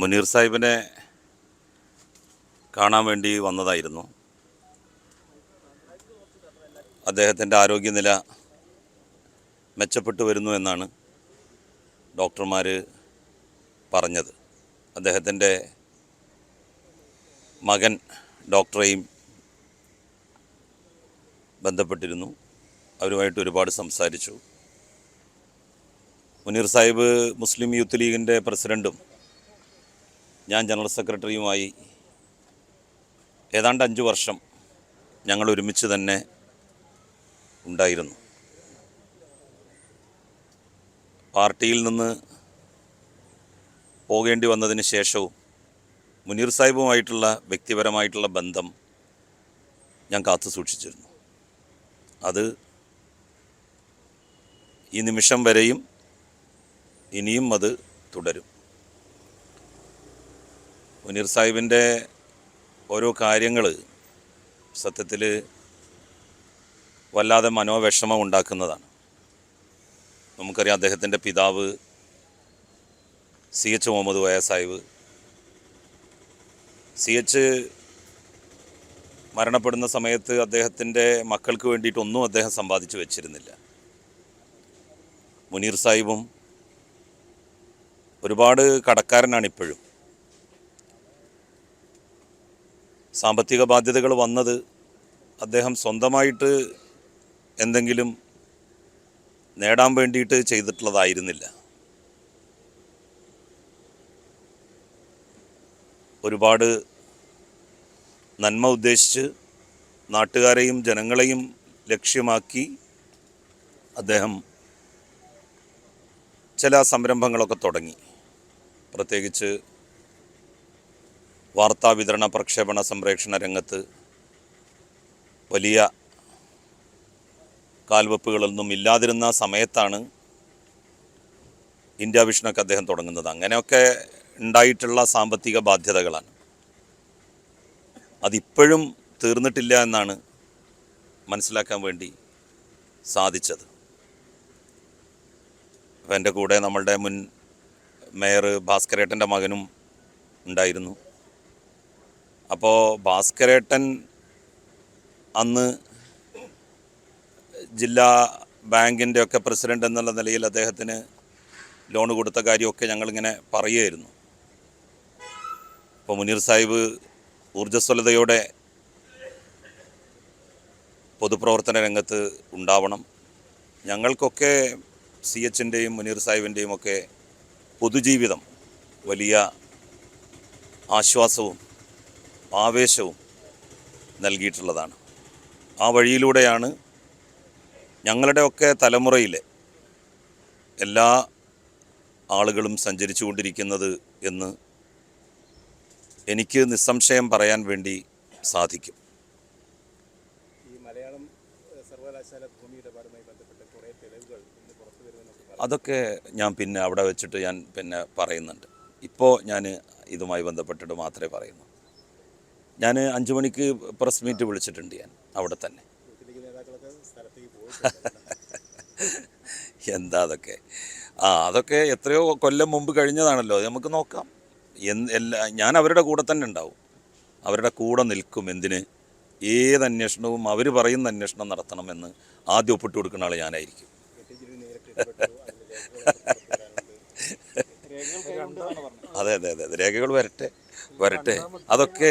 മുനീർ സാഹിബിനെ കാണാൻ വേണ്ടി വന്നതായിരുന്നു. അദ്ദേഹത്തിൻ്റെ ആരോഗ്യനില മെച്ചപ്പെട്ടു വരുന്നു എന്നാണ് ഡോക്ടർമാർ പറഞ്ഞത്. അദ്ദേഹത്തിൻ്റെ മകൻ ഡോക്ടറെയും ബന്ധപ്പെട്ടിരുന്നു. അവരുമായിട്ട് ഒരുപാട് സംസാരിച്ചു. മുനീർ സാഹിബ് മുസ്ലിം യൂത്ത് ലീഗിൻ്റെ പ്രസിഡൻറ്റും ഞാൻ ജനറൽ സെക്രട്ടറിയുമായി ഏതാണ്ട് 5 വർഷം ഞങ്ങൾ ഒരുമിച്ച് തന്നെ ഉണ്ടായിരുന്നു. പാർട്ടിയിൽ നിന്ന് പോകേണ്ടി വന്നതിന് ശേഷവും മുനീർ സാഹിബുമായിട്ടുള്ള വ്യക്തിപരമായിട്ടുള്ള ബന്ധം ഞാൻ കാത്തു സൂക്ഷിച്ചിരുന്നു. അത് ഈ നിമിഷം വരെയും ഇനിയും അത് തുടരും. മുനീർ സാഹിബിൻ്റെ ഓരോ കാര്യങ്ങൾ സത്യത്തിൽ വല്ലാതെ മനോവിഷമം ഉണ്ടാക്കുന്നതാണ്. നമുക്കറിയാം, അദ്ദേഹത്തിൻ്റെ പിതാവ് CH മുഹമ്മദ് കോയ സാഹിബ് CH മരണപ്പെടുന്ന സമയത്ത് അദ്ദേഹത്തിൻ്റെ മക്കൾക്ക് വേണ്ടിയിട്ടൊന്നും അദ്ദേഹം സമ്പാദിച്ചു വെച്ചിരുന്നില്ല. മുനീർ സാഹിബും ഒരുപാട് കടക്കാരനാണ്. ഇപ്പോഴും സാമ്പത്തിക ബാധ്യതകൾ വന്നത് അദ്ദേഹം സ്വന്തമായിട്ട് എന്തെങ്കിലും നേടാൻ വേണ്ടിയിട്ട് ചെയ്തിട്ടുള്ളതായിരുന്നില്ല. ഒരുപാട് നന്മ ഉദ്ദേശിച്ച് നാട്ടുകാരെയും ജനങ്ങളെയും ലക്ഷ്യമാക്കി അദ്ദേഹം ചില സംരംഭങ്ങളൊക്കെ തുടങ്ങി. പ്രത്യേകിച്ച് വാർത്താ വിതരണ പ്രക്ഷേപണ സംപ്രേഷണ രംഗത്ത് വലിയ കാൽവെപ്പുകളൊന്നും ഇല്ലാതിരുന്ന സമയത്താണ് ഇന്ത്യ വിഷനൊക്കെ അദ്ദേഹം തുടങ്ങുന്നത്. അങ്ങനെയൊക്കെ ഉണ്ടായിട്ടുള്ള സാമ്പത്തിക ബാധ്യതകളാണ്. അതിപ്പോഴും തീർന്നിട്ടില്ല എന്നാണ് മനസ്സിലാക്കാൻ വേണ്ടി സാധിച്ചത്. അപ്പോൾ എൻ്റെ കൂടെ നമ്മളുടെ മുൻ മേയർ ഭാസ്കരേട്ടൻ്റെ മകനും ഉണ്ടായിരുന്നു. അപ്പോൾ ഭാസ്കരേട്ടൻ അന്ന് ജില്ലാ ബാങ്കിൻ്റെ ഒക്കെ പ്രസിഡൻ്റ് എന്നുള്ള നിലയിൽ അദ്ദേഹത്തിന് ലോൺ കൊടുത്ത കാര്യമൊക്കെ ഞങ്ങളിങ്ങനെ പറയുമായിരുന്നു. അപ്പോൾ മുനീർ സാഹിബ് ഊർജ്ജസ്വലതയോടെ പൊതുപ്രവർത്തന രംഗത്ത് ഉണ്ടാവണം. ഞങ്ങൾക്കൊക്കെ CHൻ്റെയും മുനീർ സാഹിബിൻ്റെയും ഒക്കെ പൊതുജീവിതം വലിയ ആശ്വാസവും ആവേശവും നൽകിയിട്ടുള്ളതാണ്. ആ വഴിയിലൂടെയാണ് ഞങ്ങളുടെയൊക്കെ തലമുറയിലെ എല്ലാ ആളുകളും സഞ്ചരിച്ചു കൊണ്ടിരിക്കുന്നത് എന്ന് എനിക്ക് നിസ്സംശയം പറയാൻ വേണ്ടി സാധിക്കും. അതൊക്കെ ഞാൻ പിന്നെ അവിടെ വെച്ചിട്ട് ഞാൻ പിന്നെ പറയുന്നുണ്ട്. ഇപ്പോൾ ഞാൻ ഇതുമായി ബന്ധപ്പെട്ടിട്ട് മാത്രമേ പറയുന്നു. ഞാൻ 5 മണിക്ക് പ്രസ് മീറ്റ് വിളിച്ചിട്ടുണ്ട് ഞാൻ അവിടെ തന്നെ. എന്താ അതൊക്കെ അതൊക്കെ എത്രയോ കൊല്ലം മുമ്പ് കഴിഞ്ഞതാണല്ലോ. നമുക്ക് നോക്കാം. ഞാൻ അവരുടെ കൂടെ തന്നെ ഉണ്ടാവും, അവരുടെ കൂടെ നിൽക്കും. എന്തിന്? ഏത് അന്വേഷണവും അവർ പറയുന്ന അന്വേഷണം നടത്തണമെന്ന് ആദ്യം ഒപ്പിട്ട് കൊടുക്കുന്ന ആൾ ഞാനായിരിക്കും. അതെ അതെ അതെ അതെ രേഖകൾ വരട്ടെ. അതൊക്കെ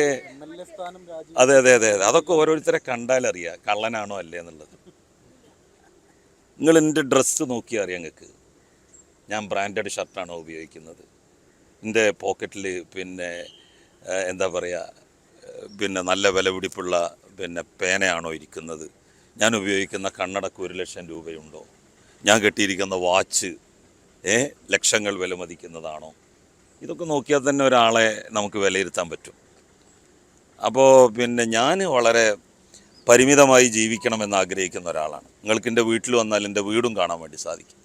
അതെ അതെ അതെ അതൊക്കെ ഓരോരുത്തരെ കണ്ടാലറിയാം കള്ളനാണോ അല്ലേ എന്നുള്ളത്. നിങ്ങൾ എൻ്റെ ഡ്രസ്സ് നോക്കിയാൽ അറിയാം നിങ്ങൾക്ക് ഞാൻ ബ്രാൻഡഡ് ഷർട്ടാണോ ഉപയോഗിക്കുന്നത്, എൻ്റെ പോക്കറ്റിൽ പിന്നെ എന്താ പറയുക പിന്നെ നല്ല വിലപിടിപ്പുള്ള പിന്നെ പേനയാണോ ഇരിക്കുന്നത്, ഞാൻ ഉപയോഗിക്കുന്ന കണ്ണടക്ക് 1,00,000 രൂപയുണ്ടോ, ഞാൻ കെട്ടിയിരിക്കുന്ന വാച്ച് ലക്ഷങ്ങൾ വിലമതിക്കുന്നതാണോ, ഇതൊക്കെ നോക്കിയാൽ തന്നെ ഒരാളെ നമുക്ക് വിലയിരുത്താൻ പറ്റും. അപ്പോൾ പിന്നെ ഞാൻ വളരെ പരിമിതമായി ജീവിക്കണമെന്ന് ആഗ്രഹിക്കുന്ന ഒരാളാണ്. നിങ്ങൾക്ക് എൻ്റെ വീട്ടിൽ വന്നാൽ എൻ്റെ വീടും കാണാൻ വേണ്ടി സാധിക്കും.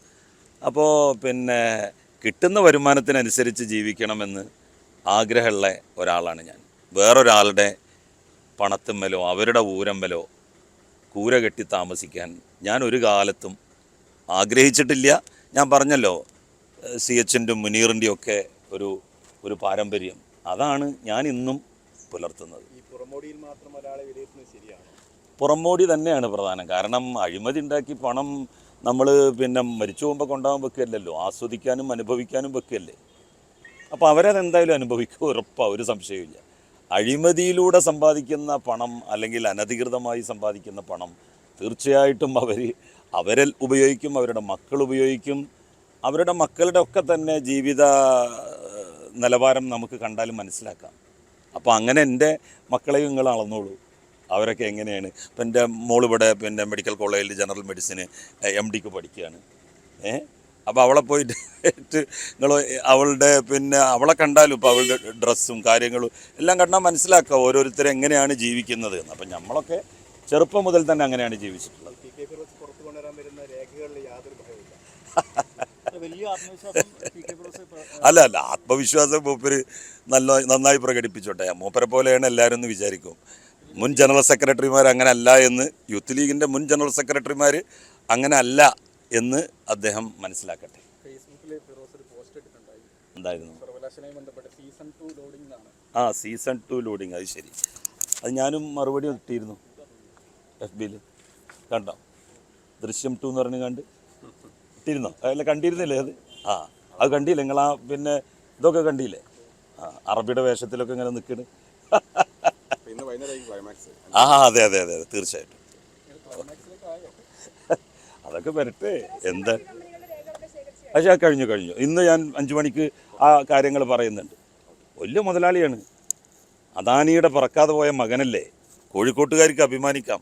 അപ്പോൾ പിന്നെ കിട്ടുന്ന വരുമാനത്തിനനുസരിച്ച് ജീവിക്കണമെന്ന് ആഗ്രഹമുള്ള ഒരാളാണ് ഞാൻ. വേറൊരാളുടെ പണത്തുമ്മലോ അവരുടെ ഊരമ്പലോ കൂര കെട്ടി താമസിക്കാൻ ഞാൻ ഒരു കാലത്തും ആഗ്രഹിച്ചിട്ടില്ല. ഞാൻ പറഞ്ഞല്ലോ, CHൻ്റെയും മുനീറിൻ്റെയും ഒക്കെ ഒരു ഒരു പാരമ്പര്യം, അതാണ് ഞാൻ ഇന്നും പുലർത്തുന്നത്. ഈ പുറമോടിയിൽ മാത്രം ഒരാളെ വിലയിരുത്തുന്നത് ശരിയാണ്? പുറമോടി തന്നെയാണ് പ്രധാനം. കാരണം അഴിമതി ഉണ്ടാക്കി പണം നമ്മൾ പിന്നെ മരിച്ചു പോകുമ്പോൾ കൊണ്ടുപോകാൻ വെക്കുകയല്ലല്ലോ, ആസ്വദിക്കാനും അനുഭവിക്കാനും വെക്കുകയല്ലേ. അപ്പോൾ അവരതെന്തായാലും അനുഭവിക്കും, ഉറപ്പാണ്, ഒരു സംശയമില്ല. അഴിമതിയിലൂടെ സമ്പാദിക്കുന്ന പണം അല്ലെങ്കിൽ അനധികൃതമായി സമ്പാദിക്കുന്ന പണം തീർച്ചയായിട്ടും അവരിൽ ഉപയോഗിക്കും, അവരുടെ മക്കൾ ഉപയോഗിക്കും. അവരുടെ മക്കളുടെ ഒക്കെ തന്നെ ജീവിത നിലവാരം നമുക്ക് കണ്ടാലും മനസ്സിലാക്കാം. അപ്പോൾ അങ്ങനെ എൻ്റെ മക്കളെയും നിങ്ങൾ അളന്നോളൂ, അവരൊക്കെ എങ്ങനെയാണ്. ഇപ്പം എൻ്റെ മോളിവിടെ പിന്നെ മെഡിക്കൽ കോളേജിൽ ജനറൽ മെഡിസിന് MDക്ക് പഠിക്കുകയാണ്. അപ്പോൾ അവളെ പോയിട്ട് നിങ്ങൾ അവളുടെ പിന്നെ അവളെ കണ്ടാലും ഇപ്പോൾ അവളുടെ ഡ്രസ്സും കാര്യങ്ങളും എല്ലാം കണ്ടാൽ മനസ്സിലാക്കുക ഓരോരുത്തരും എങ്ങനെയാണ് ജീവിക്കുന്നത് എന്ന്. അപ്പം നമ്മളൊക്കെ ചെറുപ്പം മുതൽ തന്നെ അങ്ങനെയാണ് ജീവിച്ചിട്ടുള്ളത്. പുറത്തു കൊണ്ടുവരാൻ വരുന്ന രേഖകളിൽ യാതൊരു ഭയമില്ല. അല്ല ആത്മവിശ്വാസം മൂപ്പര് നന്നായി പ്രകടിപ്പിച്ചോട്ടെ. മൂപ്പരെ പോലെയാണ് എല്ലാവരും എന്ന് വിചാരിക്കും. മുൻ ജനറൽ സെക്രട്ടറിമാർ അങ്ങനെ അല്ല എന്ന്, യൂത്ത് ലീഗിൻ്റെ മുൻ ജനറൽ സെക്രട്ടറിമാർ അങ്ങനെ അല്ല എന്ന് അദ്ദേഹം മനസ്സിലാക്കട്ടെ. എന്തായിരുന്നു? Season 2 loading. അത് ശരി, അത് ഞാനും മറുപടി ഇട്ടിരുന്നു FBയിൽ. കണ്ടോ? ദൃശ്യം 2 എന്ന് പറഞ്ഞ് ഇട്ടിരുന്നോ? അല്ല, കണ്ടിരുന്നില്ലേ അത്? അത് കണ്ടില്ലേ നിങ്ങൾ? പിന്നെ ഇതൊക്കെ കണ്ടില്ലേ? അറബിയുടെ വേഷത്തിലൊക്കെ ഇങ്ങനെ നിൽക്കണ്. അതെ അതെ അതെ തീർച്ചയായിട്ടും. അതൊക്കെ വരട്ടെ. എന്താ പക്ഷേ കഴിഞ്ഞു. ഇന്ന് ഞാൻ 5 മണിക്ക് ആ കാര്യങ്ങൾ പറയുന്നുണ്ട്. വലിയ മുതലാളിയാണ്, അദാനിയുടെ പറക്കാതെ പോയ മകനല്ലേ, കോഴിക്കോട്ടുകാർക്ക് അഭിമാനിക്കാം.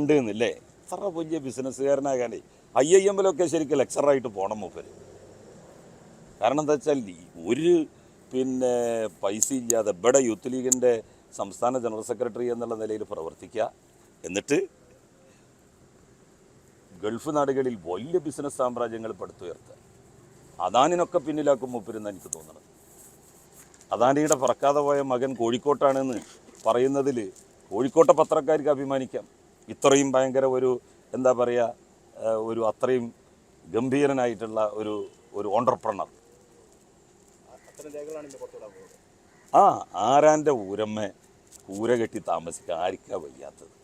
ഉണ്ട് എന്നല്ലേ? എത്ര വലിയ ബിസിനസ്സുകാരനാകാനേ. IIM-ലൊക്കെ ശരിക്കും ലെക്ചറായിട്ട് പോകണം മൂപ്പര്. കാരണം എന്താ വെച്ചാൽ ഒരു പിന്നെ പൈസ ഇല്ലാതെ ഇവിടെ യൂത്ത് ലീഗിൻ്റെ സംസ്ഥാന ജനറൽ സെക്രട്ടറി എന്നുള്ള നിലയിൽ പ്രവർത്തിക്കുക, എന്നിട്ട് ഗൾഫ് നാടുകളിൽ വലിയ ബിസിനസ് സാമ്രാജ്യങ്ങൾ പടുത്തുയർത്തുക. അദാനിനൊക്കെ പിന്നിലാക്കും മൂപ്പരെന്ന് എനിക്ക് തോന്നുന്നത്. അദാനിയുടെ പറക്കാതെ പോയ മകൻ കോഴിക്കോട്ടാണെന്ന് പറയുന്നതിൽ കോഴിക്കോട്ടെ പത്രക്കാർക്ക് അഭിമാനിക്കാം. ഇത്രയും ഭയങ്കര ഒരു എന്താ പറയുക, ഒരു അത്രയും ഗംഭീരനായിട്ടുള്ള ഒരു ഓണ്ടർപ്രണർ. ആരാൻ്റെ ഊരമ്മ കൂര കെട്ടി താമസിക്കാൻ ആർക്കാ വയ്യാത്തത്?